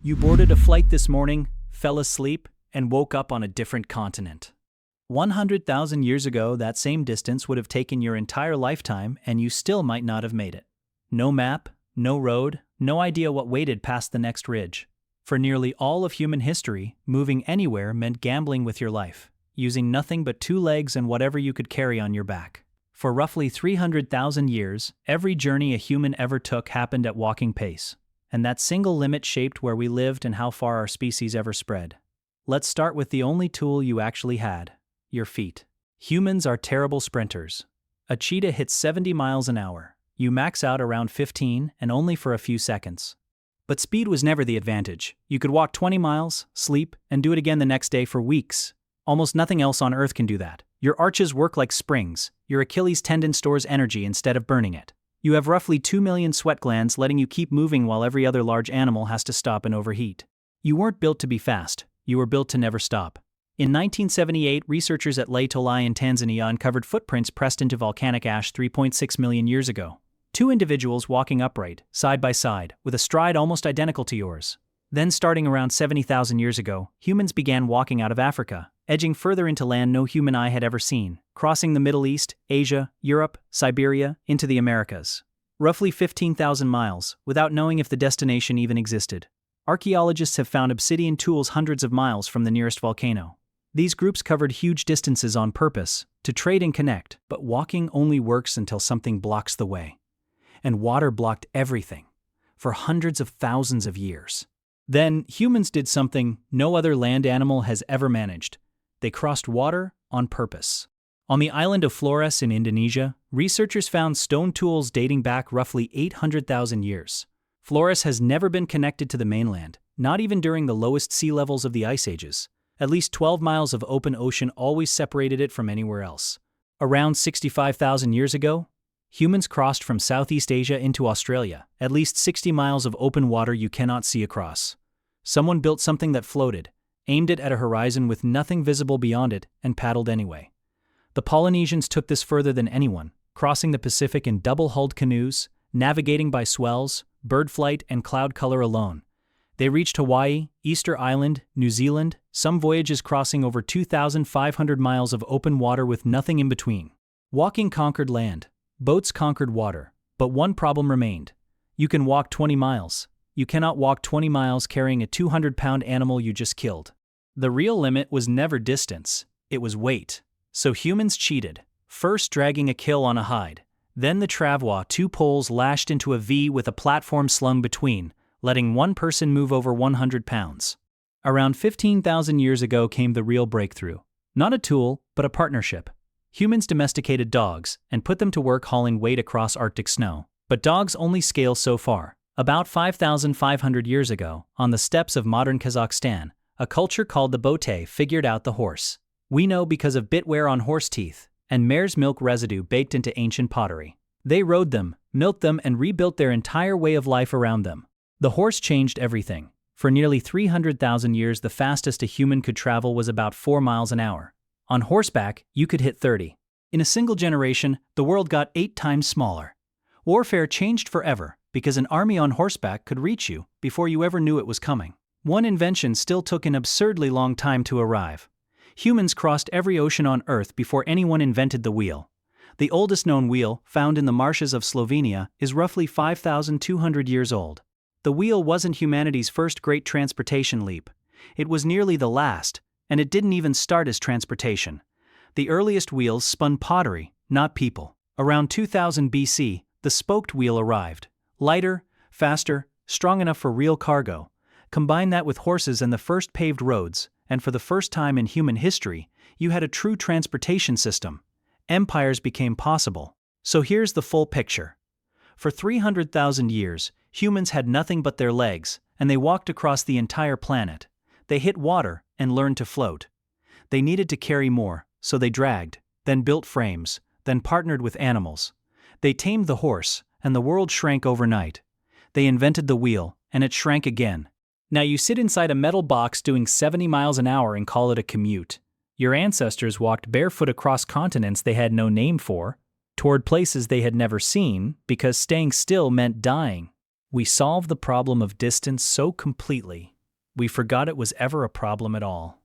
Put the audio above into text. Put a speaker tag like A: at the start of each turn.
A: You boarded a flight this morning, fell asleep, and woke up on a different continent. 100,000 years ago, that same distance would have taken your entire lifetime and you still might not have made it. No map, no road, no idea what waited past the next ridge. For nearly all of human history, moving anywhere meant gambling with your life, using nothing but 2 legs and whatever you could carry on your back. For roughly 300,000 years, every journey a human ever took happened at walking pace, and that single limit shaped where we lived and how far our species ever spread. Let's start with the only tool you actually had: your feet. Humans are terrible sprinters. A cheetah hits 70 miles an hour. You max out around 15, and only for a few seconds. But speed was never the advantage. You could walk 20 miles, sleep, and do it again the next day for weeks. Almost nothing else on Earth can do that. Your arches work like springs. Your Achilles tendon stores energy instead of burning it. You have roughly 2 million sweat glands letting you keep moving while every other large animal has to stop and overheat. You weren't built to be fast. You were built to never stop. In 1978, researchers at Laetoli in Tanzania uncovered footprints pressed into volcanic ash 3.6 million years ago. 2 individuals walking upright, side by side, with a stride almost identical to yours. Then, starting around 70,000 years ago, humans began walking out of Africa, edging further into land no human eye had ever seen, crossing the Middle East, Asia, Europe, Siberia, into the Americas. Roughly 15,000 miles, without knowing if the destination even existed. Archaeologists have found obsidian tools hundreds of miles from the nearest volcano. These groups covered huge distances on purpose, to trade and connect, but walking only works until something blocks the way. And water blocked everything, for hundreds of thousands of years. Then, humans did something no other land animal has ever managed. They crossed water on purpose. On the island of Flores in Indonesia, researchers found stone tools dating back roughly 800,000 years. Flores has never been connected to the mainland, not even during the lowest sea levels of the ice ages. At least 12 miles of open ocean always separated it from anywhere else. Around 65,000 years ago, humans crossed from Southeast Asia into Australia, at least 60 miles of open water you cannot see across. Someone built something that floated, aimed it at a horizon with nothing visible beyond it, and paddled anyway. The Polynesians took this further than anyone, crossing the Pacific in double-hulled canoes, navigating by swells, bird flight, and cloud color alone. They reached Hawaii, Easter Island, New Zealand, some voyages crossing over 2,500 miles of open water with nothing in between. Walking conquered land. Boats conquered water. But one problem remained. You can walk 20 miles. You cannot walk 20 miles carrying a 200-pound animal you just killed. The real limit was never distance. It was weight. So humans cheated, first dragging a kill on a hide. Then the travois, 2 poles lashed into a V with a platform slung between, letting one person move over 100 pounds. Around 15,000 years ago came the real breakthrough. Not a tool, but a partnership. Humans domesticated dogs and put them to work hauling weight across Arctic snow. But dogs only scale so far. About 5,500 years ago, on the steppes of modern Kazakhstan, a culture called the Bote figured out the horse. We know because of bit wear on horse teeth and mare's milk residue baked into ancient pottery. They rode them, milked them, and rebuilt their entire way of life around them. The horse changed everything. For nearly 300,000 years, the fastest a human could travel was about 4 miles an hour. On horseback, you could hit 30. In a single generation, the world got 8 times smaller. Warfare changed forever, because an army on horseback could reach you before you ever knew it was coming. One invention still took an absurdly long time to arrive. Humans crossed every ocean on Earth before anyone invented the wheel. The oldest known wheel, found in the marshes of Slovenia, is roughly 5,200 years old. The wheel wasn't humanity's first great transportation leap. It was nearly the last, and it didn't even start as transportation. The earliest wheels spun pottery, not people. Around 2000 BC, the spoked wheel arrived. Lighter, faster, strong enough for real cargo. Combine that with horses and the first paved roads, and for the first time in human history, you had a true transportation system. Empires became possible. So here's the full picture. For 300,000 years, humans had nothing but their legs, and they walked across the entire planet. They hit water and learned to float. They needed to carry more, so they dragged, then built frames, then partnered with animals. They tamed the horse, and the world shrank overnight. They invented the wheel, and it shrank again. Now you sit inside a metal box doing 70 miles an hour and call it a commute. Your ancestors walked barefoot across continents they had no name for, toward places they had never seen, because staying still meant dying. We solve the problem of distance so completely, we forgot it was ever a problem at all.